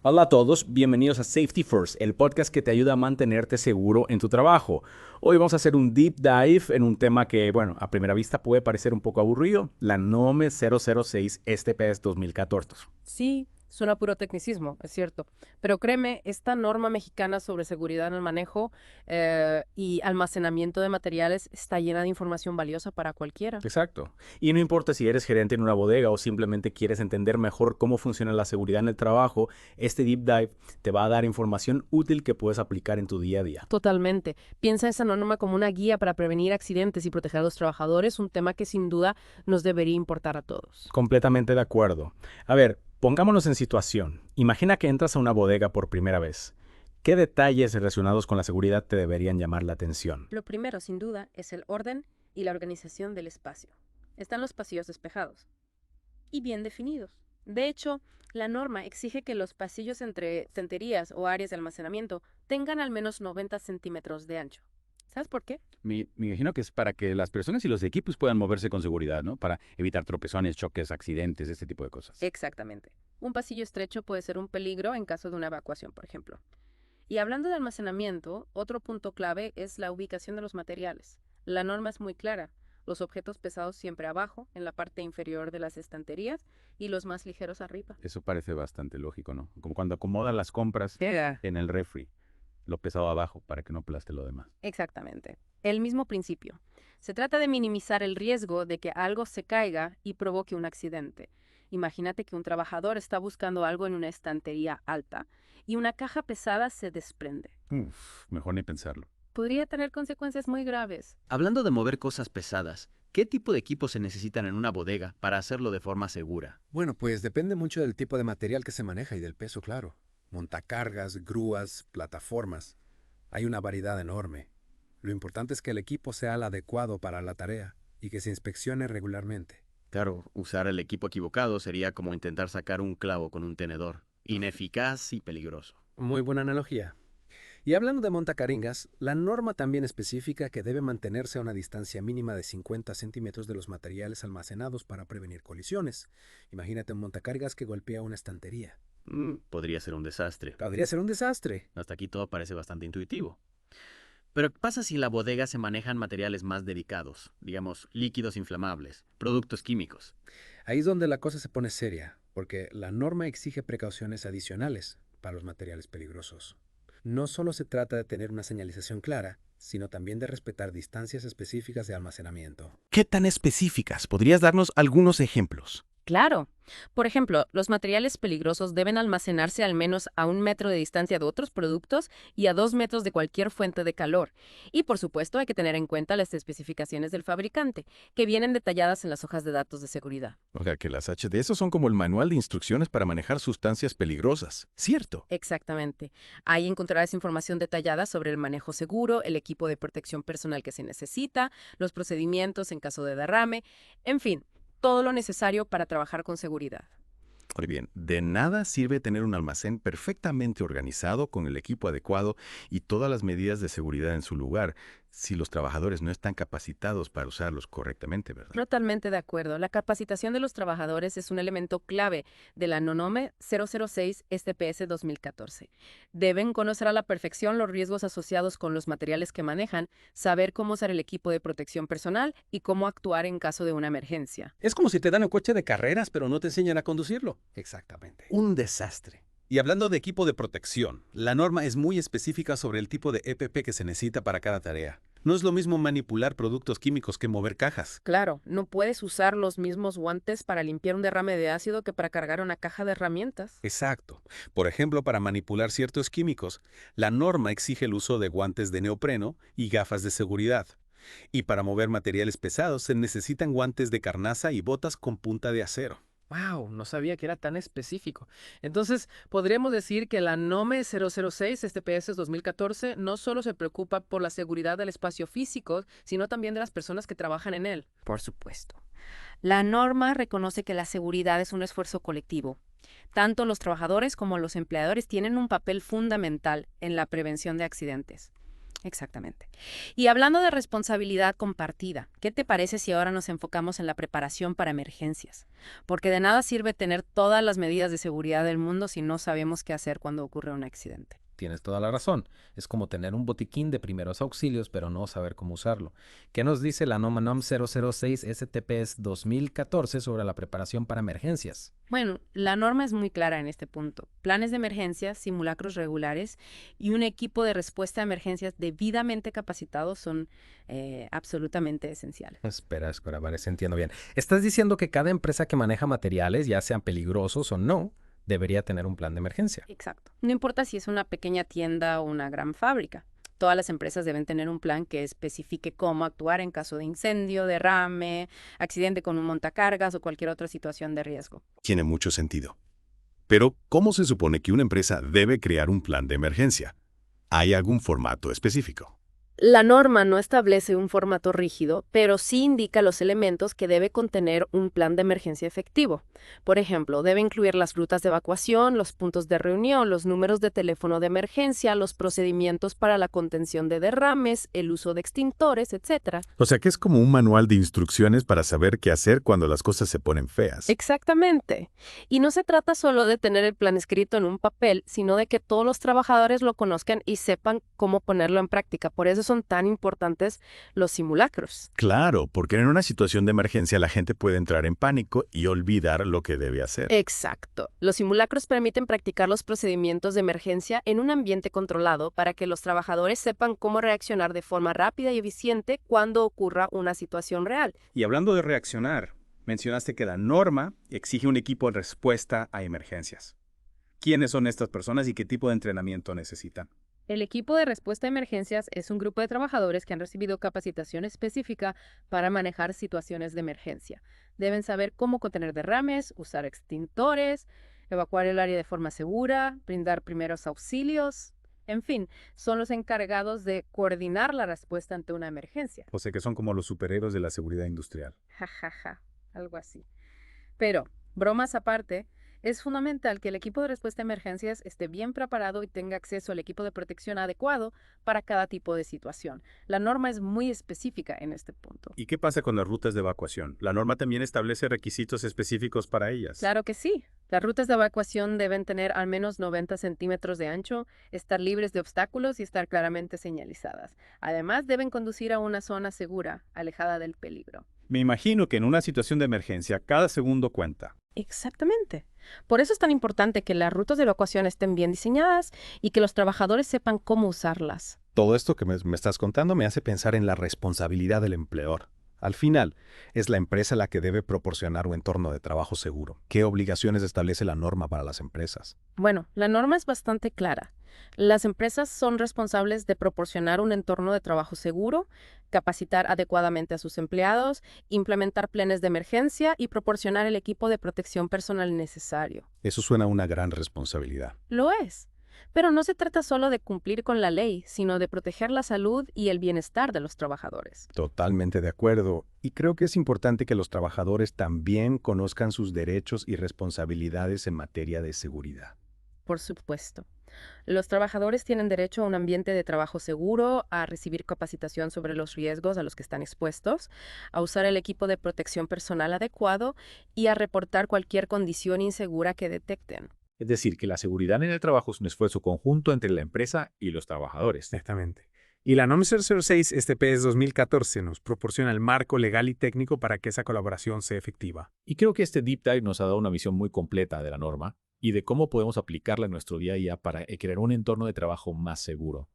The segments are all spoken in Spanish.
Hola a todos, bienvenidos a Safety First, el podcast que te ayuda a mantenerte seguro en tu trabajo. Hoy vamos a hacer un deep dive en un tema que, bueno, a primera vista puede parecer un poco aburrido, la NOM 006 STPS 2014. Sí, suena puro tecnicismo, es cierto. Pero créeme, esta norma mexicana sobre seguridad en el manejo y almacenamiento de materiales está llena de información valiosa para cualquiera. Exacto. Y no importa si eres gerente en una bodega o simplemente quieres entender mejor cómo funciona la seguridad en el trabajo, este deep dive te va a dar información útil que puedes aplicar en tu día a día. Totalmente. Piensa esa norma como una guía para prevenir accidentes y proteger a los trabajadores, un tema que sin duda nos debería importar a todos. Completamente de acuerdo. A ver, pongámonos en situación. Imagina que entras a una bodega por primera vez. ¿Qué detalles relacionados con la seguridad te deberían llamar la atención? Lo primero, sin duda, es el orden y la organización del espacio. Están los pasillos despejados y bien definidos. De hecho, la norma exige que los pasillos entre estanterías o áreas de almacenamiento tengan al menos 90 centímetros de ancho. ¿Sabes por qué? Me imagino que es para que las personas y los equipos puedan moverse con seguridad, ¿no? Para evitar tropezones, choques, accidentes, este tipo de cosas. Exactamente. Un pasillo estrecho puede ser un peligro en caso de una evacuación, por ejemplo. Y hablando de almacenamiento, otro punto clave es la ubicación de los materiales. La norma es muy clara. Los objetos pesados siempre abajo, en la parte inferior de las estanterías, y los más ligeros arriba. Eso parece bastante lógico, ¿no? Como cuando acomodan las compras Yeah. en el refri, lo pesado abajo para que no aplaste lo demás. Exactamente. El mismo principio. Se trata de minimizar el riesgo de que algo se caiga y provoque un accidente. Imagínate que un trabajador está buscando algo en una estantería alta y una caja pesada se desprende. Mejor ni pensarlo. Podría tener consecuencias muy graves. Hablando de mover cosas pesadas, ¿qué tipo de equipos se necesitan en una bodega para hacerlo de forma segura? Bueno, pues depende mucho del tipo de material que se maneja y del peso, claro. Montacargas, grúas, plataformas. Hay una variedad enorme. Lo importante es que el equipo sea el adecuado para la tarea y que se inspeccione regularmente. Claro, usar el equipo equivocado sería como intentar sacar un clavo con un tenedor. Ineficaz y peligroso. Muy buena analogía. Y hablando de montacaringas, la norma también especifica que debe mantenerse a una distancia mínima de 50 centímetros de los materiales almacenados para prevenir colisiones. Imagínate un montacargas que golpea una estantería. Podría ser un desastre. Podría ser un desastre. Hasta aquí todo parece bastante intuitivo. Pero ¿qué pasa si en la bodega se manejan materiales más delicados? Digamos, líquidos inflamables, productos químicos. Ahí es donde la cosa se pone seria, porque la norma exige precauciones adicionales para los materiales peligrosos. No solo se trata de tener una señalización clara, sino también de respetar distancias específicas de almacenamiento. ¿Qué tan específicas? ¿Podrías darnos algunos ejemplos? Claro. Por ejemplo, los materiales peligrosos deben almacenarse al menos a 1 metro de distancia de otros productos y a 2 metros de cualquier fuente de calor. Y por supuesto hay que tener en cuenta las especificaciones del fabricante, que vienen detalladas en las hojas de datos de seguridad. O sea, que las HDS son como el manual de instrucciones para manejar sustancias peligrosas, ¿cierto? Exactamente. Ahí encontrarás información detallada sobre el manejo seguro, el equipo de protección personal que se necesita, los procedimientos en caso de derrame, en fin, todo lo necesario para trabajar con seguridad. Muy bien, de nada sirve tener un almacén perfectamente organizado con el equipo adecuado y todas las medidas de seguridad en su lugar si los trabajadores no están capacitados para usarlos correctamente, ¿verdad? Totalmente de acuerdo. La capacitación de los trabajadores es un elemento clave de la NONOME 006 STPS 2014. Deben conocer a la perfección los riesgos asociados con los materiales que manejan, saber cómo usar el equipo de protección personal y cómo actuar en caso de una emergencia. Es como si te dan un coche de carreras, pero no te enseñan a conducirlo. Exactamente. Un desastre. Y hablando de equipo de protección, la norma es muy específica sobre el tipo de EPP que se necesita para cada tarea. No es lo mismo manipular productos químicos que mover cajas. Claro, no puedes usar los mismos guantes para limpiar un derrame de ácido que para cargar una caja de herramientas. Exacto. Por ejemplo, para manipular ciertos químicos, la norma exige el uso de guantes de neopreno y gafas de seguridad. Y para mover materiales pesados se necesitan guantes de carnaza y botas con punta de acero. Wow, no sabía que era tan específico. Entonces, podríamos decir que la NOME 006 STPS 2014 no solo se preocupa por la seguridad del espacio físico, sino también de las personas que trabajan en él. Por supuesto. La norma reconoce que la seguridad es un esfuerzo colectivo. Tanto los trabajadores como los empleadores tienen un papel fundamental en la prevención de accidentes. Exactamente. Y hablando de responsabilidad compartida, ¿qué te parece si ahora nos enfocamos en la preparación para emergencias? Porque de nada sirve tener todas las medidas de seguridad del mundo si no sabemos qué hacer cuando ocurre un accidente. Tienes toda la razón. Es como tener un botiquín de primeros auxilios, pero no saber cómo usarlo. ¿Qué nos dice la NOM 006 STPS 2014 sobre la preparación para emergencias? Bueno, la norma es muy clara en este punto. Planes de emergencia, simulacros regulares y un equipo de respuesta a emergencias debidamente capacitados son absolutamente esenciales. Espera, a ver si entiendo bien. ¿Estás diciendo que cada empresa que maneja materiales, ya sean peligrosos o no, debería tener un plan de emergencia? Exacto. No importa si es una pequeña tienda o una gran fábrica. Todas las empresas deben tener un plan que especifique cómo actuar en caso de incendio, derrame, accidente con un montacargas o cualquier otra situación de riesgo. Tiene mucho sentido. Pero, ¿cómo se supone que una empresa debe crear un plan de emergencia? ¿Hay algún formato específico? La norma no establece un formato rígido, pero sí indica los elementos que debe contener un plan de emergencia efectivo. Por ejemplo, debe incluir las rutas de evacuación, los puntos de reunión, los números de teléfono de emergencia, los procedimientos para la contención de derrames, el uso de extintores, etc. O sea que es como un manual de instrucciones para saber qué hacer cuando las cosas se ponen feas. Exactamente. Y no se trata solo de tener el plan escrito en un papel, sino de que todos los trabajadores lo conozcan y sepan cómo ponerlo en práctica. Por eso son tan importantes los simulacros. Claro, porque en una situación de emergencia la gente puede entrar en pánico y olvidar lo que debe hacer. Exacto. Los simulacros permiten practicar los procedimientos de emergencia en un ambiente controlado para que los trabajadores sepan cómo reaccionar de forma rápida y eficiente cuando ocurra una situación real. Y hablando de reaccionar, mencionaste que la norma exige un equipo de respuesta a emergencias. ¿Quiénes son estas personas y qué tipo de entrenamiento necesitan? El equipo de respuesta a emergencias es un grupo de trabajadores que han recibido capacitación específica para manejar situaciones de emergencia. Deben saber cómo contener derrames, usar extintores, evacuar el área de forma segura, brindar primeros auxilios. En fin, son los encargados de coordinar la respuesta ante una emergencia. O sea que son como los superhéroes de la seguridad industrial. Ja, ja, ja, algo así. Pero, bromas aparte, es fundamental que el equipo de respuesta a emergencias esté bien preparado y tenga acceso al equipo de protección adecuado para cada tipo de situación. La norma es muy específica en este punto. ¿Y qué pasa con las rutas de evacuación? ¿La norma también establece requisitos específicos para ellas? Claro que sí. Las rutas de evacuación deben tener al menos 90 centímetros de ancho, estar libres de obstáculos y estar claramente señalizadas. Además, deben conducir a una zona segura, alejada del peligro. Me imagino que en una situación de emergencia cada segundo cuenta. Exactamente. Por eso es tan importante que las rutas de evacuación estén bien diseñadas y que los trabajadores sepan cómo usarlas. Todo esto que me estás contando me hace pensar en la responsabilidad del empleador. Al final, es la empresa la que debe proporcionar un entorno de trabajo seguro. ¿Qué obligaciones establece la norma para las empresas? Bueno, la norma es bastante clara. Las empresas son responsables de proporcionar un entorno de trabajo seguro, capacitar adecuadamente a sus empleados, implementar planes de emergencia y proporcionar el equipo de protección personal necesario. Eso suena a una gran responsabilidad. Lo es. Pero no se trata solo de cumplir con la ley, sino de proteger la salud y el bienestar de los trabajadores. Totalmente de acuerdo. Y creo que es importante que los trabajadores también conozcan sus derechos y responsabilidades en materia de seguridad. Por supuesto. Los trabajadores tienen derecho a un ambiente de trabajo seguro, a recibir capacitación sobre los riesgos a los que están expuestos, a usar el equipo de protección personal adecuado y a reportar cualquier condición insegura que detecten. Es decir, que la seguridad en el trabajo es un esfuerzo conjunto entre la empresa y los trabajadores. Exactamente. Y la NOM 006 STPS 2014 nos proporciona el marco legal y técnico para que esa colaboración sea efectiva. Y creo que este Deep Dive nos ha dado una visión muy completa de la norma y de cómo podemos aplicarla en nuestro día a día para crear un entorno de trabajo más seguro.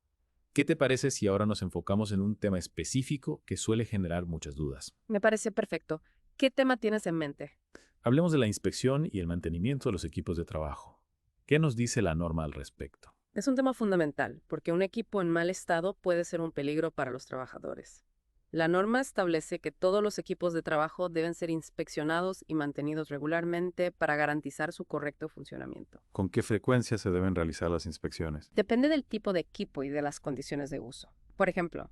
¿Qué te parece si ahora nos enfocamos en un tema específico que suele generar muchas dudas? Me parece perfecto. ¿Qué tema tienes en mente? Hablemos de la inspección y el mantenimiento de los equipos de trabajo. ¿Qué nos dice la norma al respecto? Es un tema fundamental, porque un equipo en mal estado puede ser un peligro para los trabajadores. La norma establece que todos los equipos de trabajo deben ser inspeccionados y mantenidos regularmente para garantizar su correcto funcionamiento. ¿Con qué frecuencia se deben realizar las inspecciones? Depende del tipo de equipo y de las condiciones de uso. Por ejemplo,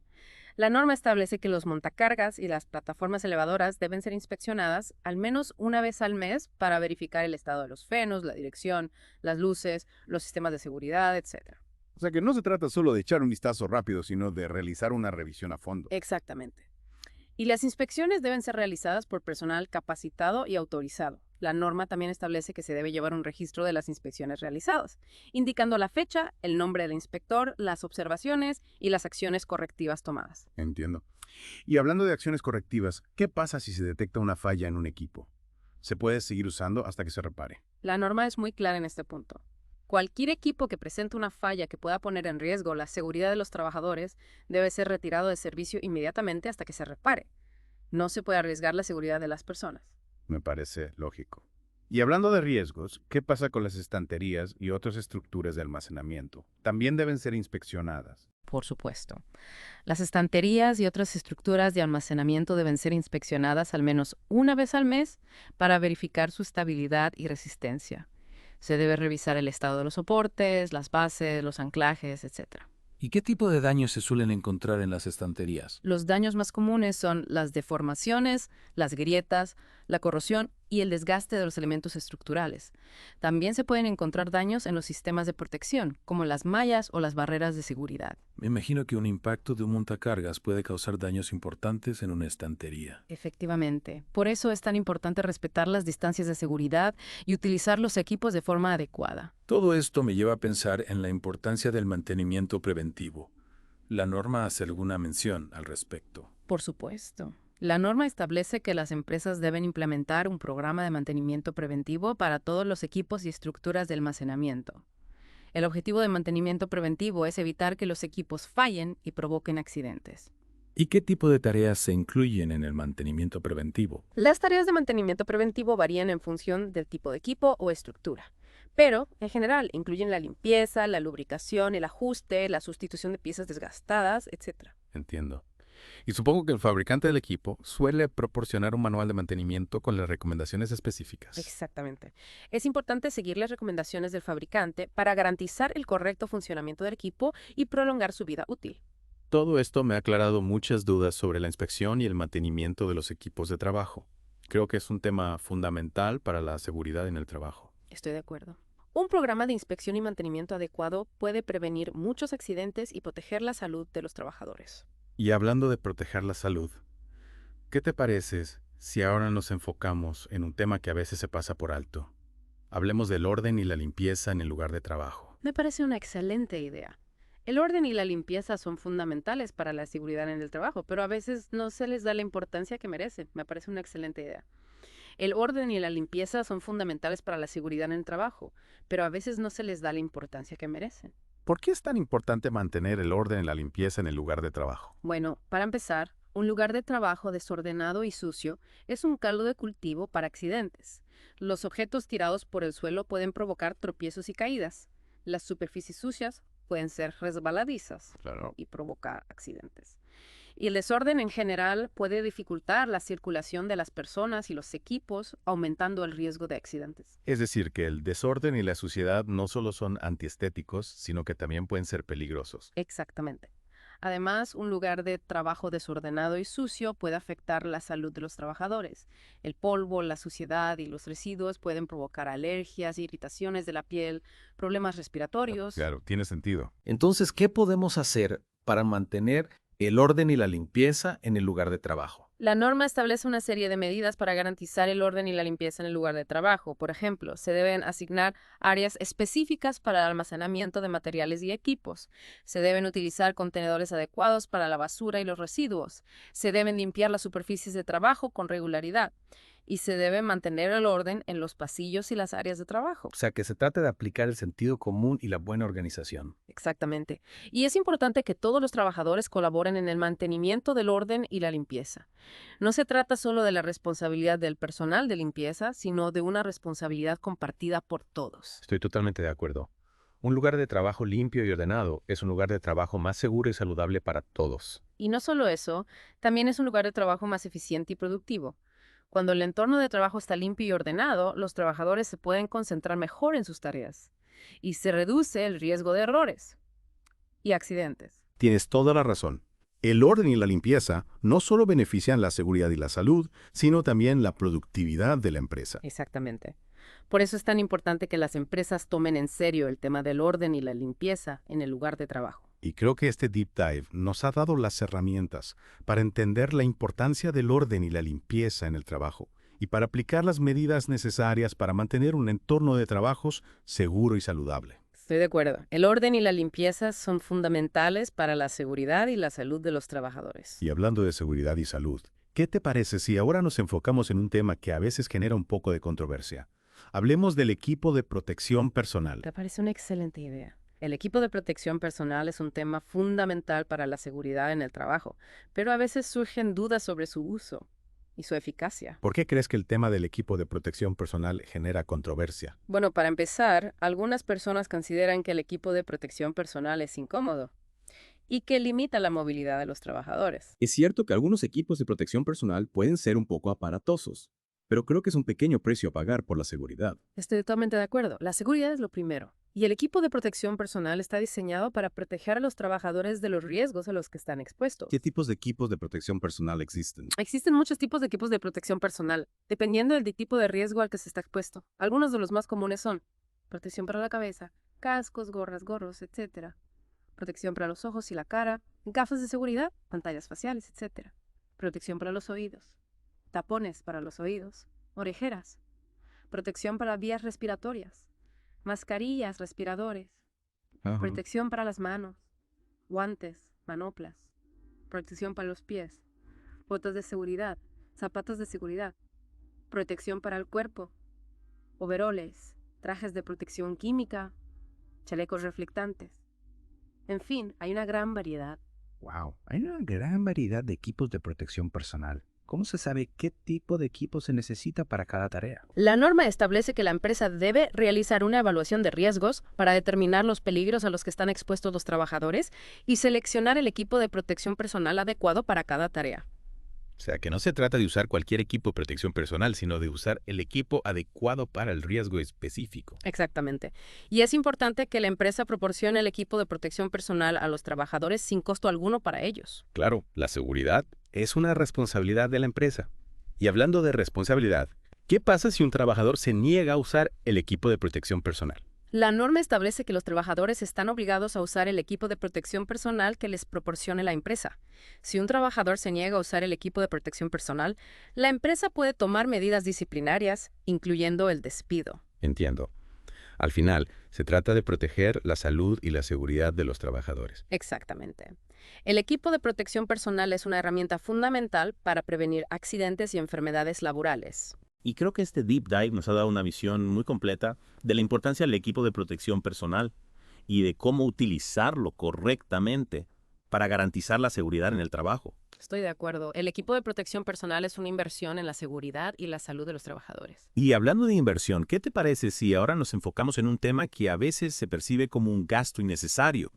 la norma establece que los montacargas y las plataformas elevadoras deben ser inspeccionadas al menos una vez al mes para verificar el estado de los frenos, la dirección, las luces, los sistemas de seguridad, etc. O sea que no se trata solo de echar un vistazo rápido, sino de realizar una revisión a fondo. Exactamente. Y las inspecciones deben ser realizadas por personal capacitado y autorizado. La norma también establece que se debe llevar un registro de las inspecciones realizadas, indicando la fecha, el nombre del inspector, las observaciones y las acciones correctivas tomadas. Entiendo. Y hablando de acciones correctivas, ¿qué pasa si se detecta una falla en un equipo? ¿Se puede seguir usando hasta que se repare? La norma es muy clara en este punto. Cualquier equipo que presente una falla que pueda poner en riesgo la seguridad de los trabajadores debe ser retirado de servicio inmediatamente hasta que se repare. No se puede arriesgar la seguridad de las personas. Me parece lógico. Y hablando de riesgos, ¿qué pasa con las estanterías y otras estructuras de almacenamiento? También deben ser inspeccionadas. Por supuesto. Las estanterías y otras estructuras de almacenamiento deben ser inspeccionadas al menos una vez al mes para verificar su estabilidad y resistencia. Se debe revisar el estado de los soportes, las bases, los anclajes, etc. ¿Y qué tipo de daños se suelen encontrar en las estanterías? Los daños más comunes son las deformaciones, las grietas, la corrosión y el desgaste de los elementos estructurales. También se pueden encontrar daños en los sistemas de protección, como las mallas o las barreras de seguridad. Me imagino que un impacto de un montacargas puede causar daños importantes en una estantería. Efectivamente. Por eso es tan importante respetar las distancias de seguridad y utilizar los equipos de forma adecuada. Todo esto me lleva a pensar en la importancia del mantenimiento preventivo. ¿La norma hace alguna mención al respecto? Por supuesto. La norma establece que las empresas deben implementar un programa de mantenimiento preventivo para todos los equipos y estructuras de almacenamiento. El objetivo de mantenimiento preventivo es evitar que los equipos fallen y provoquen accidentes. ¿Y qué tipo de tareas se incluyen en el mantenimiento preventivo? Las tareas de mantenimiento preventivo varían en función del tipo de equipo o estructura, pero en general incluyen la limpieza, la lubricación, el ajuste, la sustitución de piezas desgastadas, etc. Entiendo. Y supongo que el fabricante del equipo suele proporcionar un manual de mantenimiento con las recomendaciones específicas. Exactamente. Es importante seguir las recomendaciones del fabricante para garantizar el correcto funcionamiento del equipo y prolongar su vida útil. Todo esto me ha aclarado muchas dudas sobre la inspección y el mantenimiento de los equipos de trabajo. Creo que es un tema fundamental para la seguridad en el trabajo. Estoy de acuerdo. Un programa de inspección y mantenimiento adecuado puede prevenir muchos accidentes y proteger la salud de los trabajadores. Y hablando de proteger la salud, ¿qué te parece si ahora nos enfocamos en un tema que a veces se pasa por alto? Hablemos del orden y la limpieza en el lugar de trabajo. Me parece una excelente idea. El orden y la limpieza son fundamentales para la seguridad en el trabajo, pero a veces no se les da la importancia que merecen. Me parece una excelente idea. El orden y la limpieza son fundamentales para la seguridad en el trabajo, pero a veces no se les da la importancia que merecen. ¿Por qué es tan importante mantener el orden y la limpieza en el lugar de trabajo? Bueno, para empezar, un lugar de trabajo desordenado y sucio es un caldo de cultivo para accidentes. Los objetos tirados por el suelo pueden provocar tropiezos y caídas. Las superficies sucias pueden ser resbaladizas y provocar accidentes. Y el desorden en general puede dificultar la circulación de las personas y los equipos, aumentando el riesgo de accidentes. Es decir, que el desorden y la suciedad no solo son antiestéticos, sino que también pueden ser peligrosos. Exactamente. Además, un lugar de trabajo desordenado y sucio puede afectar la salud de los trabajadores. El polvo, la suciedad y los residuos pueden provocar alergias, irritaciones de la piel, problemas respiratorios. Claro, tiene sentido. Entonces, ¿qué podemos hacer para mantener el orden y la limpieza en el lugar de trabajo? La norma establece una serie de medidas para garantizar el orden y la limpieza en el lugar de trabajo. Por ejemplo, se deben asignar áreas específicas para el almacenamiento de materiales y equipos. Se deben utilizar contenedores adecuados para la basura y los residuos. Se deben limpiar las superficies de trabajo con regularidad. Y se debe mantener el orden en los pasillos y las áreas de trabajo. O sea, que se trata de aplicar el sentido común y la buena organización. Exactamente. Y es importante que todos los trabajadores colaboren en el mantenimiento del orden y la limpieza. No se trata solo de la responsabilidad del personal de limpieza, sino de una responsabilidad compartida por todos. Estoy totalmente de acuerdo. Un lugar de trabajo limpio y ordenado es un lugar de trabajo más seguro y saludable para todos. Y no solo eso, también es un lugar de trabajo más eficiente y productivo. Cuando el entorno de trabajo está limpio y ordenado, los trabajadores se pueden concentrar mejor en sus tareas y se reduce el riesgo de errores y accidentes. Tienes toda la razón. El orden y la limpieza no solo benefician la seguridad y la salud, sino también la productividad de la empresa. Exactamente. Por eso es tan importante que las empresas tomen en serio el tema del orden y la limpieza en el lugar de trabajo. Y creo que este deep dive nos ha dado las herramientas para entender la importancia del orden y la limpieza en el trabajo y para aplicar las medidas necesarias para mantener un entorno de trabajos seguro y saludable. Estoy de acuerdo. El orden y la limpieza son fundamentales para la seguridad y la salud de los trabajadores. Y hablando de seguridad y salud, ¿qué te parece si ahora nos enfocamos en un tema que a veces genera un poco de controversia? Hablemos del equipo de protección personal. Me parece una excelente idea. El equipo de protección personal es un tema fundamental para la seguridad en el trabajo, pero a veces surgen dudas sobre su uso y su eficacia. ¿Por qué crees que el tema del equipo de protección personal genera controversia? Bueno, para empezar, algunas personas consideran que el equipo de protección personal es incómodo y que limita la movilidad de los trabajadores. Es cierto que algunos equipos de protección personal pueden ser un poco aparatosos, pero creo que es un pequeño precio a pagar por la seguridad. Estoy totalmente de acuerdo. La seguridad es lo primero. Y el equipo de protección personal está diseñado para proteger a los trabajadores de los riesgos a los que están expuestos. ¿Qué tipos de equipos de protección personal existen? Existen muchos tipos de equipos de protección personal, dependiendo del tipo de riesgo al que se está expuesto. Algunos de los más comunes son protección para la cabeza, cascos, gorras, gorros, etc. Protección para los ojos y la cara, gafas de seguridad, pantallas faciales, etc. Protección para los oídos, tapones para los oídos, orejeras, protección para vías respiratorias, mascarillas, respiradores, protección para las manos, guantes, manoplas, protección para los pies, botas de seguridad, zapatos de seguridad, protección para el cuerpo, overoles, trajes de protección química, chalecos reflectantes. En fin, hay una gran variedad. Wow, hay una gran variedad de equipos de protección personal. ¿Cómo se sabe qué tipo de equipo se necesita para cada tarea? La norma establece que la empresa debe realizar una evaluación de riesgos para determinar los peligros a los que están expuestos los trabajadores y seleccionar el equipo de protección personal adecuado para cada tarea. O sea, que no se trata de usar cualquier equipo de protección personal, sino de usar el equipo adecuado para el riesgo específico. Exactamente. Y es importante que la empresa proporcione el equipo de protección personal a los trabajadores sin costo alguno para ellos. Claro, la seguridad es una responsabilidad de la empresa. Y hablando de responsabilidad, ¿qué pasa si un trabajador se niega a usar el equipo de protección personal? La norma establece que los trabajadores están obligados a usar el equipo de protección personal que les proporcione la empresa. Si un trabajador se niega a usar el equipo de protección personal, la empresa puede tomar medidas disciplinarias, incluyendo el despido. Entiendo. Al final, se trata de proteger la salud y la seguridad de los trabajadores. Exactamente. El equipo de protección personal es una herramienta fundamental para prevenir accidentes y enfermedades laborales. Y creo que este deep dive nos ha dado una visión muy completa de la importancia del equipo de protección personal y de cómo utilizarlo correctamente para garantizar la seguridad en el trabajo. Estoy de acuerdo. El equipo de protección personal es una inversión en la seguridad y la salud de los trabajadores. Y hablando de inversión, ¿qué te parece si ahora nos enfocamos en un tema que a veces se percibe como un gasto innecesario?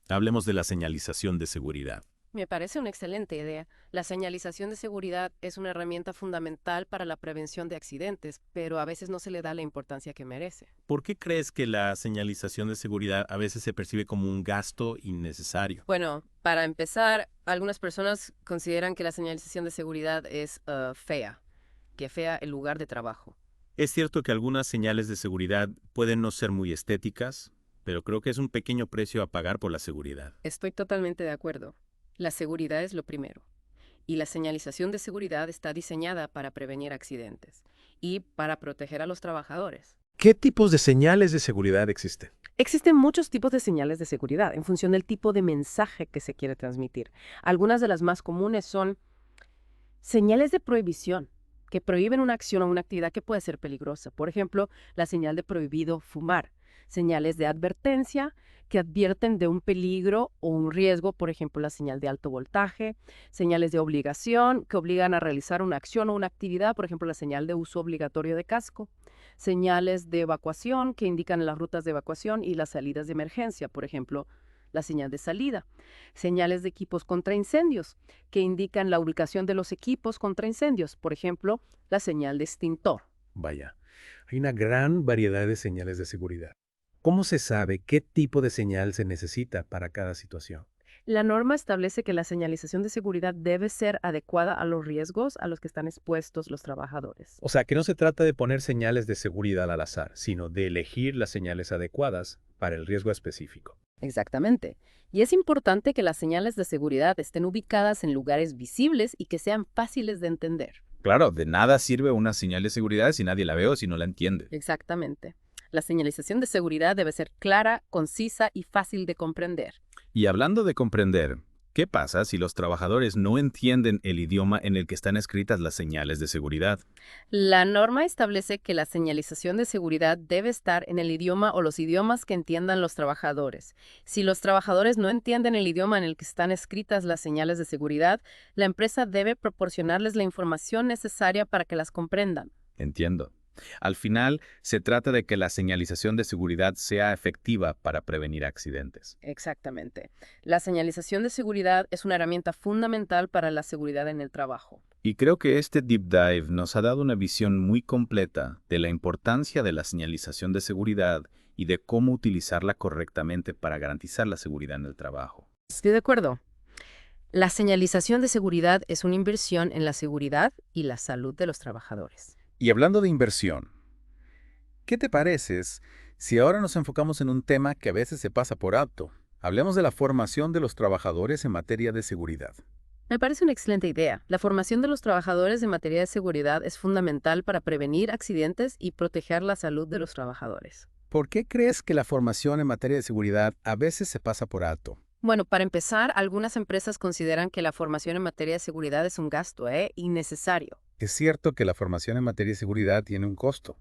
Hablemos de la señalización de seguridad. Me parece una excelente idea. La señalización de seguridad es una herramienta fundamental para la prevención de accidentes, pero a veces no se le da la importancia que merece. ¿Por qué crees que la señalización de seguridad a veces se percibe como un gasto innecesario? Bueno, para empezar, algunas personas consideran que la señalización de seguridad es fea, que fea el lugar de trabajo. Es cierto que algunas señales de seguridad pueden no ser muy estéticas, pero creo que es un pequeño precio a pagar por la seguridad. Estoy totalmente de acuerdo. La seguridad es lo primero, y la señalización de seguridad está diseñada para prevenir accidentes y para proteger a los trabajadores. ¿Qué tipos de señales de seguridad existen? Existen muchos tipos de señales de seguridad en función del tipo de mensaje que se quiere transmitir. Algunas de las más comunes son señales de prohibición, que prohíben una acción o una actividad que puede ser peligrosa. Por ejemplo, la señal de prohibido fumar. Señales de advertencia, que advierten de un peligro o un riesgo, por ejemplo, la señal de alto voltaje, señales de obligación, que obligan a realizar una acción o una actividad, por ejemplo, la señal de uso obligatorio de casco, señales de evacuación, que indican las rutas de evacuación y las salidas de emergencia, por ejemplo, la señal de salida, señales de equipos contra incendios, que indican la ubicación de los equipos contra incendios, por ejemplo, la señal de extintor. Vaya, hay una gran variedad de señales de seguridad. ¿Cómo se sabe qué tipo de señal se necesita para cada situación? La norma establece que la señalización de seguridad debe ser adecuada a los riesgos a los que están expuestos los trabajadores. O sea, que no se trata de poner señales de seguridad al azar, sino de elegir las señales adecuadas para el riesgo específico. Exactamente. Y es importante que las señales de seguridad estén ubicadas en lugares visibles y que sean fáciles de entender. Claro, de nada sirve una señal de seguridad si nadie la ve o si no la entiende. Exactamente. La señalización de seguridad debe ser clara, concisa y fácil de comprender. Y hablando de comprender, ¿qué pasa si los trabajadores no entienden el idioma en el que están escritas las señales de seguridad? La norma establece que la señalización de seguridad debe estar en el idioma o los idiomas que entiendan los trabajadores. Si los trabajadores no entienden el idioma en el que están escritas las señales de seguridad, la empresa debe proporcionarles la información necesaria para que las comprendan. Entiendo. Al final, se trata de que la señalización de seguridad sea efectiva para prevenir accidentes. Exactamente. La señalización de seguridad es una herramienta fundamental para la seguridad en el trabajo. Y creo que este deep dive nos ha dado una visión muy completa de la importancia de la señalización de seguridad y de cómo utilizarla correctamente para garantizar la seguridad en el trabajo. Estoy de acuerdo. La señalización de seguridad es una inversión en la seguridad y la salud de los trabajadores. Y hablando de inversión, ¿qué te parece si ahora nos enfocamos en un tema que a veces se pasa por alto? Hablemos de la formación de los trabajadores en materia de seguridad. Me parece una excelente idea. La formación de los trabajadores en materia de seguridad es fundamental para prevenir accidentes y proteger la salud de los trabajadores. ¿Por qué crees que la formación en materia de seguridad a veces se pasa por alto? Bueno, para empezar, algunas empresas consideran que la formación en materia de seguridad es un gasto, innecesario. Es cierto que la formación en materia de seguridad tiene un costo,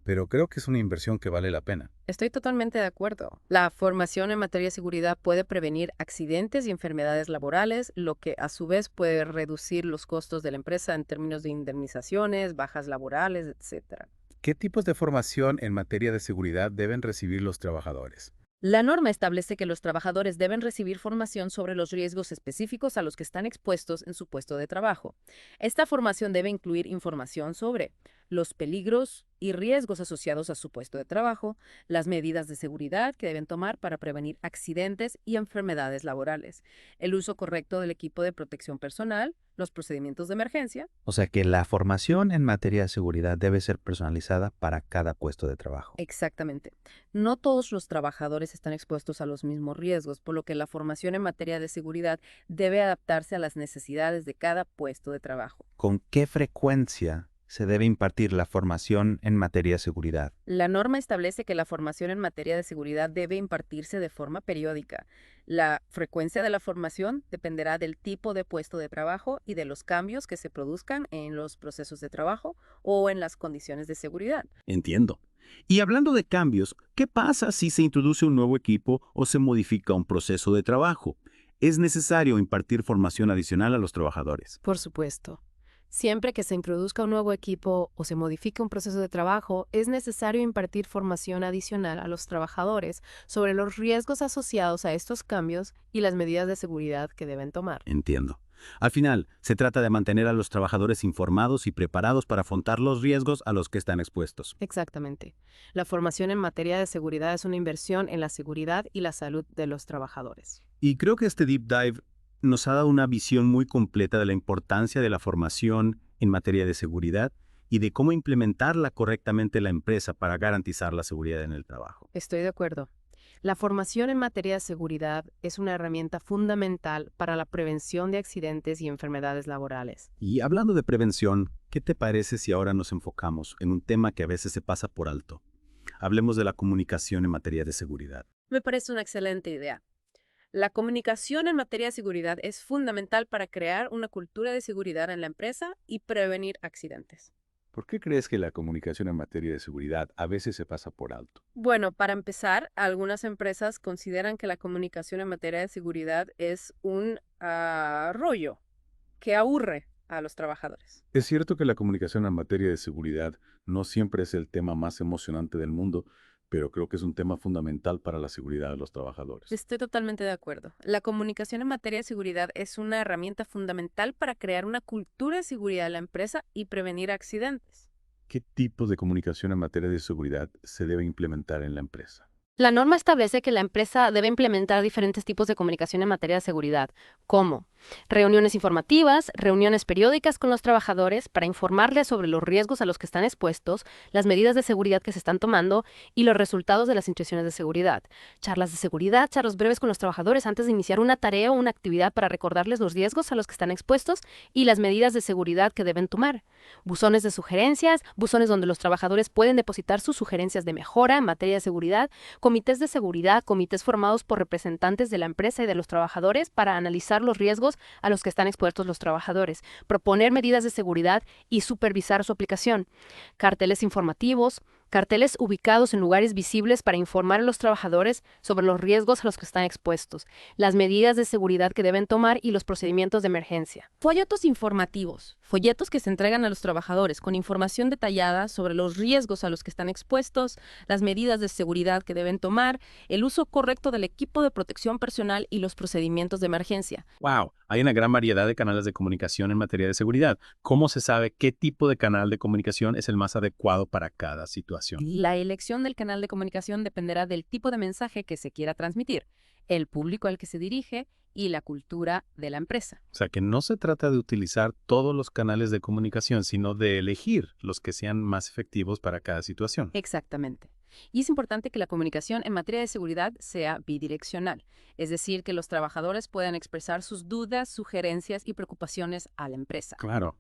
pero creo que es una inversión que vale la pena. Estoy totalmente de acuerdo. La formación en materia de seguridad puede prevenir accidentes y enfermedades laborales, lo que a su vez puede reducir los costos de la empresa en términos de indemnizaciones, bajas laborales, etc. ¿Qué tipos de formación en materia de seguridad deben recibir los trabajadores? La norma establece que los trabajadores deben recibir formación sobre los riesgos específicos a los que están expuestos en su puesto de trabajo. Esta formación debe incluir información sobre los peligros y riesgos asociados a su puesto de trabajo, las medidas de seguridad que deben tomar para prevenir accidentes y enfermedades laborales, el uso correcto del equipo de protección personal, los procedimientos de emergencia. O sea que la formación en materia de seguridad debe ser personalizada para cada puesto de trabajo. Exactamente. No todos los trabajadores están expuestos a los mismos riesgos, por lo que la formación en materia de seguridad debe adaptarse a las necesidades de cada puesto de trabajo. ¿Con qué frecuencia se debe impartir la formación en materia de seguridad? La norma establece que la formación en materia de seguridad debe impartirse de forma periódica. La frecuencia de la formación dependerá del tipo de puesto de trabajo y de los cambios que se produzcan en los procesos de trabajo o en las condiciones de seguridad. Entiendo. Y hablando de cambios, ¿qué pasa si se introduce un nuevo equipo o se modifica un proceso de trabajo? ¿Es necesario impartir formación adicional a los trabajadores? Por supuesto. Siempre que se introduzca un nuevo equipo o se modifique un proceso de trabajo, es necesario impartir formación adicional a los trabajadores sobre los riesgos asociados a estos cambios y las medidas de seguridad que deben tomar. Entiendo. Al final, se trata de mantener a los trabajadores informados y preparados para afrontar los riesgos a los que están expuestos. Exactamente. La formación en materia de seguridad es una inversión en la seguridad y la salud de los trabajadores. Y creo que este deep dive nos ha dado una visión muy completa de la importancia de la formación en materia de seguridad y de cómo implementarla correctamente en la empresa para garantizar la seguridad en el trabajo. Estoy de acuerdo. La formación en materia de seguridad es una herramienta fundamental para la prevención de accidentes y enfermedades laborales. Y hablando de prevención, ¿qué te parece si ahora nos enfocamos en un tema que a veces se pasa por alto? Hablemos de la comunicación en materia de seguridad. Me parece una excelente idea. La comunicación en materia de seguridad es fundamental para crear una cultura de seguridad en la empresa y prevenir accidentes. ¿Por qué crees que la comunicación en materia de seguridad a veces se pasa por alto? Bueno, para empezar, algunas empresas consideran que la comunicación en materia de seguridad es un rollo que aburre a los trabajadores. Es cierto que la comunicación en materia de seguridad no siempre es el tema más emocionante del mundo, pero creo que es un tema fundamental para la seguridad de los trabajadores. Estoy totalmente de acuerdo. La comunicación en materia de seguridad es una herramienta fundamental para crear una cultura de seguridad en la empresa y prevenir accidentes. ¿Qué tipos de comunicación en materia de seguridad se debe implementar en la empresa? La norma establece que la empresa debe implementar diferentes tipos de comunicación en materia de seguridad, como reuniones informativas, reuniones periódicas con los trabajadores para informarles sobre los riesgos a los que están expuestos, las medidas de seguridad que se están tomando y los resultados de las instrucciones de seguridad. Charlas de seguridad, charlas breves con los trabajadores antes de iniciar una tarea o una actividad para recordarles los riesgos a los que están expuestos y las medidas de seguridad que deben tomar. Buzones de sugerencias, buzones donde los trabajadores pueden depositar sus sugerencias de mejora en materia de seguridad, comités de seguridad, comités formados por representantes de la empresa y de los trabajadores para analizar los riesgos a los que están expuestos los trabajadores, proponer medidas de seguridad y supervisar su aplicación. Carteles informativos, carteles ubicados en lugares visibles para informar a los trabajadores sobre los riesgos a los que están expuestos, las medidas de seguridad que deben tomar y los procedimientos de emergencia. Folletos informativos, folletos que se entregan a los trabajadores con información detallada sobre los riesgos a los que están expuestos, las medidas de seguridad que deben tomar, el uso correcto del equipo de protección personal y los procedimientos de emergencia. ¡Wow! Hay una gran variedad de canales de comunicación en materia de seguridad. ¿Cómo se sabe qué tipo de canal de comunicación es el más adecuado para cada situación? La elección del canal de comunicación dependerá del tipo de mensaje que se quiera transmitir, el público al que se dirige y la cultura de la empresa. O sea, que no se trata de utilizar todos los canales de comunicación, sino de elegir los que sean más efectivos para cada situación. Exactamente. Y es importante que la comunicación en materia de seguridad sea bidireccional, es decir, que los trabajadores puedan expresar sus dudas, sugerencias y preocupaciones a la empresa. Claro.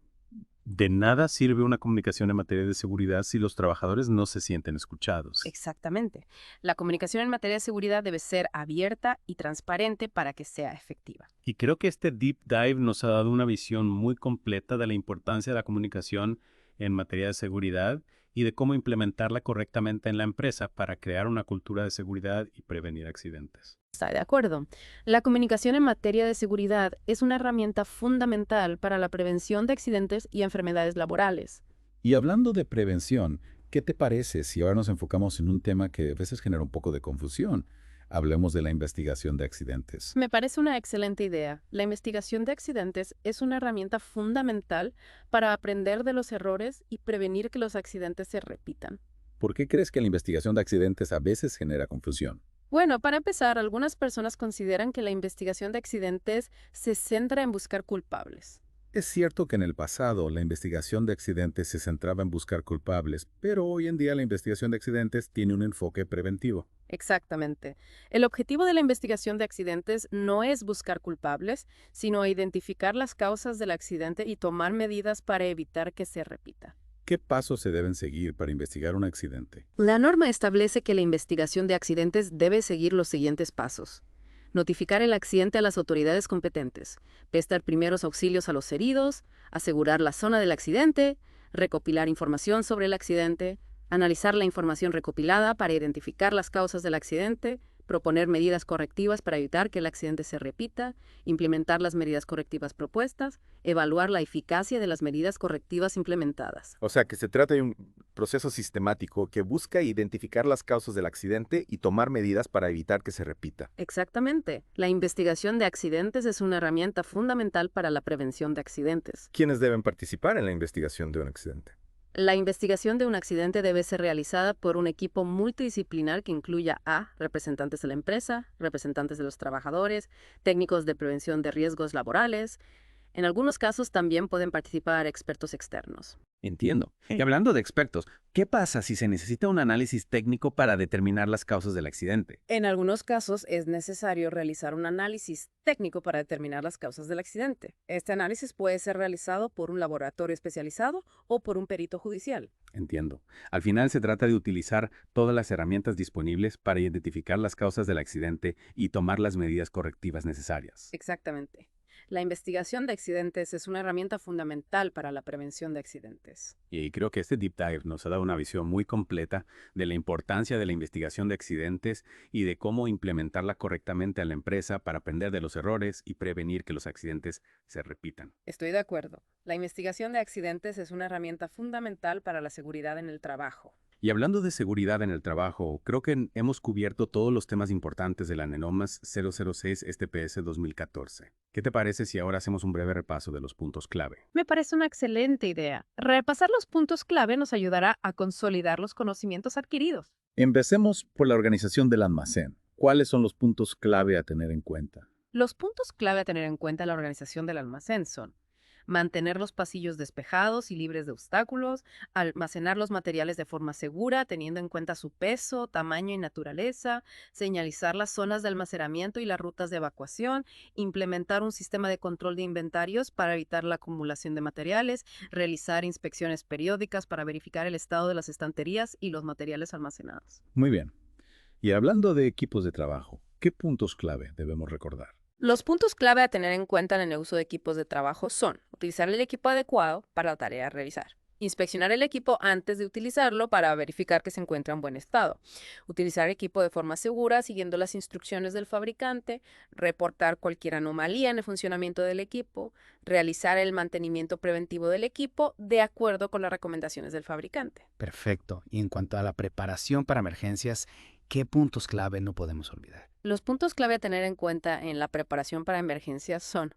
De nada sirve una comunicación en materia de seguridad si los trabajadores no se sienten escuchados. Exactamente. La comunicación en materia de seguridad debe ser abierta y transparente para que sea efectiva. Y creo que este deep dive nos ha dado una visión muy completa de la importancia de la comunicación en materia de seguridad y de cómo implementarla correctamente en la empresa para crear una cultura de seguridad y prevenir accidentes. Estoy de acuerdo. La comunicación en materia de seguridad es una herramienta fundamental para la prevención de accidentes y enfermedades laborales. Y hablando de prevención, ¿qué te parece si ahora nos enfocamos en un tema que a veces genera un poco de confusión? Hablemos de la investigación de accidentes. Me parece una excelente idea. La investigación de accidentes es una herramienta fundamental para aprender de los errores y prevenir que los accidentes se repitan. ¿Por qué crees que la investigación de accidentes a veces genera confusión? Bueno, para empezar, algunas personas consideran que la investigación de accidentes se centra en buscar culpables. Es cierto que en el pasado la investigación de accidentes se centraba en buscar culpables, pero hoy en día la investigación de accidentes tiene un enfoque preventivo. Exactamente. El objetivo de la investigación de accidentes no es buscar culpables, sino identificar las causas del accidente y tomar medidas para evitar que se repita. ¿Qué pasos se deben seguir para investigar un accidente? La norma establece que la investigación de accidentes debe seguir los siguientes pasos. Notificar el accidente a las autoridades competentes, prestar primeros auxilios a los heridos, asegurar la zona del accidente, recopilar información sobre el accidente, analizar la información recopilada para identificar las causas del accidente, proponer medidas correctivas para evitar que el accidente se repita, implementar las medidas correctivas propuestas, evaluar la eficacia de las medidas correctivas implementadas. O sea, que se trata de un proceso sistemático que busca identificar las causas del accidente y tomar medidas para evitar que se repita. Exactamente. La investigación de accidentes es una herramienta fundamental para la prevención de accidentes. ¿Quiénes deben participar en la investigación de un accidente? La investigación de un accidente debe ser realizada por un equipo multidisciplinar que incluya a representantes de la empresa, representantes de los trabajadores, técnicos de prevención de riesgos laborales. En algunos casos también pueden participar expertos externos. Entiendo. Y hablando de expertos, ¿qué pasa si se necesita un análisis técnico para determinar las causas del accidente? En algunos casos es necesario realizar un análisis técnico para determinar las causas del accidente. Este análisis puede ser realizado por un laboratorio especializado o por un perito judicial. Entiendo. Al final se trata de utilizar todas las herramientas disponibles para identificar las causas del accidente y tomar las medidas correctivas necesarias. Exactamente. La investigación de accidentes es una herramienta fundamental para la prevención de accidentes. Y creo que este deep dive nos ha dado una visión muy completa de la importancia de la investigación de accidentes y de cómo implementarla correctamente a la empresa para aprender de los errores y prevenir que los accidentes se repitan. Estoy de acuerdo. La investigación de accidentes es una herramienta fundamental para la seguridad en el trabajo. Y hablando de seguridad en el trabajo, creo que hemos cubierto todos los temas importantes de la NENOMAS 006 STPS 2014. ¿Qué te parece si ahora hacemos un breve repaso de los puntos clave? Me parece una excelente idea. Repasar los puntos clave nos ayudará a consolidar los conocimientos adquiridos. Empecemos por la organización del almacén. ¿Cuáles son los puntos clave a tener en cuenta? Los puntos clave a tener en cuenta en la organización del almacén son mantener los pasillos despejados y libres de obstáculos, almacenar los materiales de forma segura, teniendo en cuenta su peso, tamaño y naturaleza, señalizar las zonas de almacenamiento y las rutas de evacuación, implementar un sistema de control de inventarios para evitar la acumulación de materiales, realizar inspecciones periódicas para verificar el estado de las estanterías y los materiales almacenados. Muy bien. Y hablando de equipos de trabajo, ¿qué puntos clave debemos recordar? Los puntos clave a tener en cuenta en el uso de equipos de trabajo son utilizar el equipo adecuado para la tarea a realizar, inspeccionar el equipo antes de utilizarlo para verificar que se encuentra en buen estado, utilizar equipo de forma segura siguiendo las instrucciones del fabricante, reportar cualquier anomalía en el funcionamiento del equipo, realizar el mantenimiento preventivo del equipo de acuerdo con las recomendaciones del fabricante. Perfecto. Y en cuanto a la preparación para emergencias, ¿qué puntos clave no podemos olvidar? Los puntos clave a tener en cuenta en la preparación para emergencias son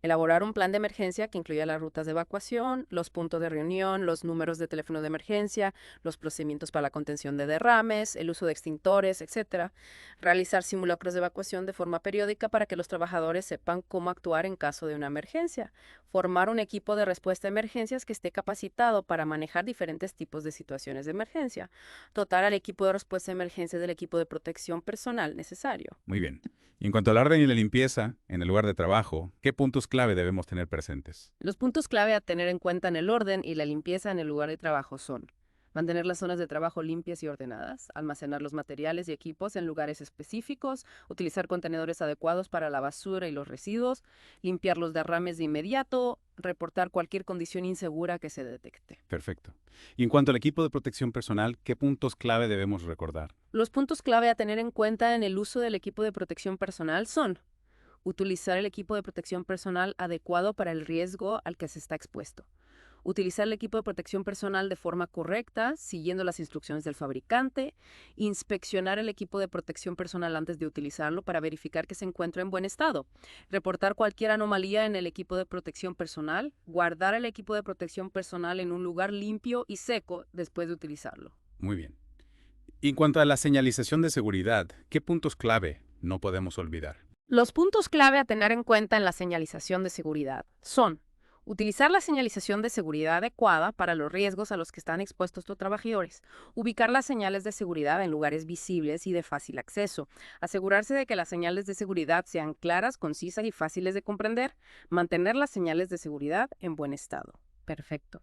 elaborar un plan de emergencia que incluya las rutas de evacuación, los puntos de reunión, los números de teléfono de emergencia, los procedimientos para la contención de derrames, el uso de extintores, etc. Realizar simulacros de evacuación de forma periódica para que los trabajadores sepan cómo actuar en caso de una emergencia. Formar un equipo de respuesta a emergencias que esté capacitado para manejar diferentes tipos de situaciones de emergencia. Dotar al equipo de respuesta a emergencias del equipo de protección personal necesario. Muy bien. Y en cuanto al orden y la limpieza en el lugar de trabajo, ¿qué puntos clave debemos tener presentes? Los puntos clave a tener en cuenta en el orden y la limpieza en el lugar de trabajo son mantener las zonas de trabajo limpias y ordenadas, almacenar los materiales y equipos en lugares específicos, utilizar contenedores adecuados para la basura y los residuos, limpiar los derrames de inmediato, reportar cualquier condición insegura que se detecte. Perfecto. Y en cuanto al equipo de protección personal, ¿qué puntos clave debemos recordar? Los puntos clave a tener en cuenta en el uso del equipo de protección personal son utilizar el equipo de protección personal adecuado para el riesgo al que se está expuesto. Utilizar el equipo de protección personal de forma correcta, siguiendo las instrucciones del fabricante, inspeccionar el equipo de protección personal antes de utilizarlo para verificar que se encuentra en buen estado, reportar cualquier anomalía en el equipo de protección personal, guardar el equipo de protección personal en un lugar limpio y seco después de utilizarlo. Muy bien. Y en cuanto a la señalización de seguridad, ¿qué puntos clave no podemos olvidar? Los puntos clave a tener en cuenta en la señalización de seguridad son utilizar la señalización de seguridad adecuada para los riesgos a los que están expuestos los trabajadores. Ubicar las señales de seguridad en lugares visibles y de fácil acceso. Asegurarse de que las señales de seguridad sean claras, concisas y fáciles de comprender. Mantener las señales de seguridad en buen estado. Perfecto.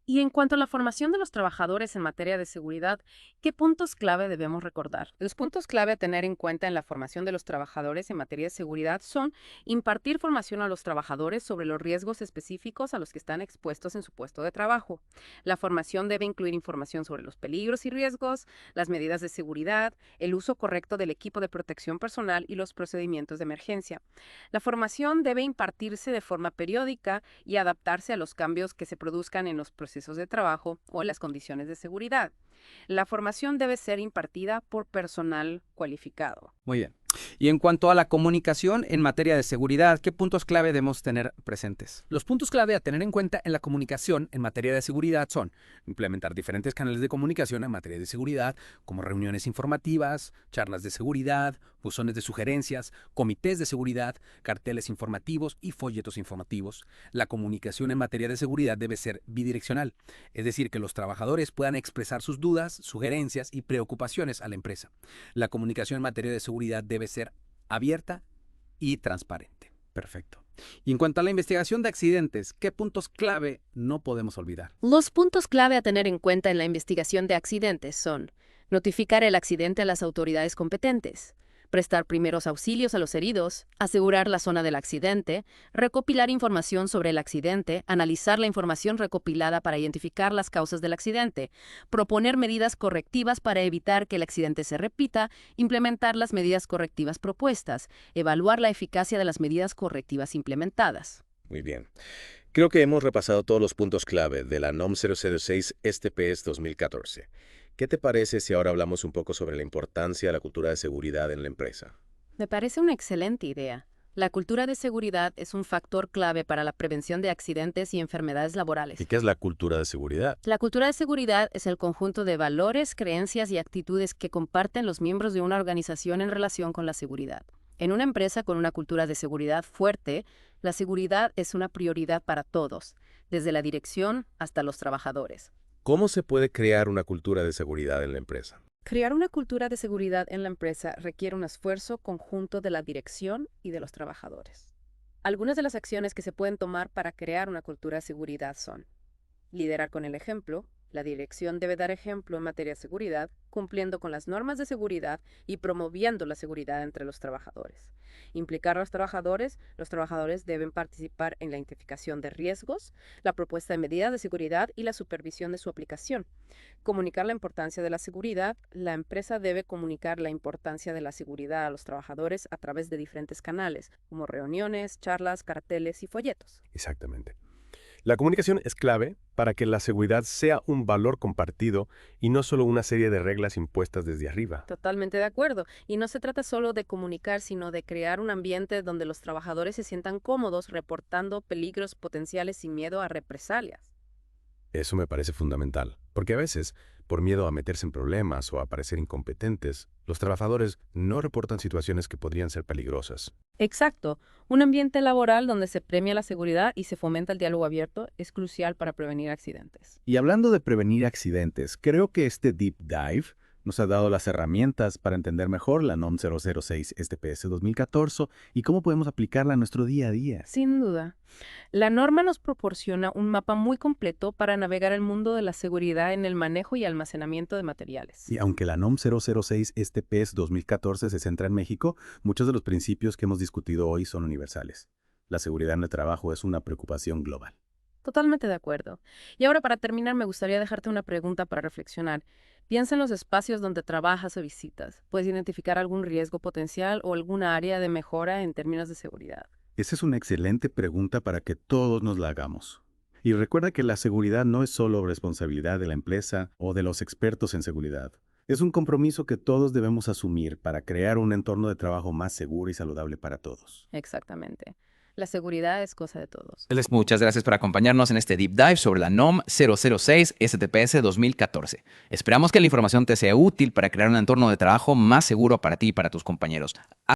Y en cuanto a la formación de los trabajadores en materia de seguridad, ¿qué puntos clave debemos recordar? Los puntos clave a tener en cuenta en la formación de los trabajadores en materia de seguridad son impartir formación a los trabajadores sobre los riesgos específicos a los que están expuestos en su puesto de trabajo. La formación debe incluir información sobre los peligros y riesgos, las medidas de seguridad, el uso correcto del equipo de protección personal y los procedimientos de emergencia. La formación debe impartirse de forma periódica y adaptarse a los cambios que se produzcan en los procesos de trabajo o en las condiciones de seguridad. La formación debe ser impartida por personal cualificado. Muy bien. Y en cuanto a la comunicación en materia de seguridad, ¿qué puntos clave debemos tener presentes? Los puntos clave a tener en cuenta en la comunicación en materia de seguridad son implementar diferentes canales de comunicación en materia de seguridad, como reuniones informativas, charlas de seguridad, buzones de sugerencias, comités de seguridad, carteles informativos y folletos informativos. La comunicación en materia de seguridad debe ser bidireccional, es decir, que los trabajadores puedan expresar sus dudas, sugerencias y preocupaciones a la empresa. La comunicación en materia de seguridad debe ser abierta y transparente. Perfecto. Y en cuanto a la investigación de accidentes, ¿qué puntos clave no podemos olvidar? Los puntos clave a tener en cuenta en la investigación de accidentes son notificar el accidente a las autoridades competentes, prestar primeros auxilios a los heridos, asegurar la zona del accidente, recopilar información sobre el accidente, analizar la información recopilada para identificar las causas del accidente, proponer medidas correctivas para evitar que el accidente se repita, implementar las medidas correctivas propuestas, evaluar la eficacia de las medidas correctivas implementadas. Muy bien. Creo que hemos repasado todos los puntos clave de la NOM 006 STPS 2014. ¿Qué te parece si ahora hablamos un poco sobre la importancia de la cultura de seguridad en la empresa? Me parece una excelente idea. La cultura de seguridad es un factor clave para la prevención de accidentes y enfermedades laborales. ¿Y qué es la cultura de seguridad? La cultura de seguridad es el conjunto de valores, creencias y actitudes que comparten los miembros de una organización en relación con la seguridad. En una empresa con una cultura de seguridad fuerte, la seguridad es una prioridad para todos, desde la dirección hasta los trabajadores. ¿Cómo se puede crear una cultura de seguridad en la empresa? Crear una cultura de seguridad en la empresa requiere un esfuerzo conjunto de la dirección y de los trabajadores. Algunas de las acciones que se pueden tomar para crear una cultura de seguridad son: liderar con el ejemplo. La dirección debe dar ejemplo en materia de seguridad, cumpliendo con las normas de seguridad y promoviendo la seguridad entre los trabajadores. Implicar a los trabajadores deben participar en la identificación de riesgos, la propuesta de medidas de seguridad y la supervisión de su aplicación. Comunicar la importancia de la seguridad. La empresa debe comunicar la importancia de la seguridad a los trabajadores a través de diferentes canales, como reuniones, charlas, carteles y folletos. Exactamente. La comunicación es clave para que la seguridad sea un valor compartido y no solo una serie de reglas impuestas desde arriba. Totalmente de acuerdo. Y no se trata solo de comunicar, sino de crear un ambiente donde los trabajadores se sientan cómodos reportando peligros potenciales sin miedo a represalias. Eso me parece fundamental, porque a veces, por miedo a meterse en problemas o a parecer incompetentes, los trabajadores no reportan situaciones que podrían ser peligrosas. Exacto. Un ambiente laboral donde se premia la seguridad y se fomenta el diálogo abierto es crucial para prevenir accidentes. Y hablando de prevenir accidentes, creo que este Deep Dive nos ha dado las herramientas para entender mejor la NOM 006 STPS 2014 y cómo podemos aplicarla a nuestro día a día. Sin duda. La norma nos proporciona un mapa muy completo para navegar el mundo de la seguridad en el manejo y almacenamiento de materiales. Y aunque la NOM 006 STPS 2014 se centra en México, muchos de los principios que hemos discutido hoy son universales. La seguridad en el trabajo es una preocupación global. Totalmente de acuerdo. Y ahora, para terminar, me gustaría dejarte una pregunta para reflexionar. Piensa en los espacios donde trabajas o visitas. ¿Puedes identificar algún riesgo potencial o alguna área de mejora en términos de seguridad? Esa es una excelente pregunta para que todos nos la hagamos. Y recuerda que la seguridad no es solo responsabilidad de la empresa o de los expertos en seguridad. Es un compromiso que todos debemos asumir para crear un entorno de trabajo más seguro y saludable para todos. Exactamente. La seguridad es cosa de todos. Muchas gracias por acompañarnos en este Deep Dive sobre la NOM 006 STPS 2014. Esperamos que la información te sea útil para crear un entorno de trabajo más seguro para ti y para tus compañeros.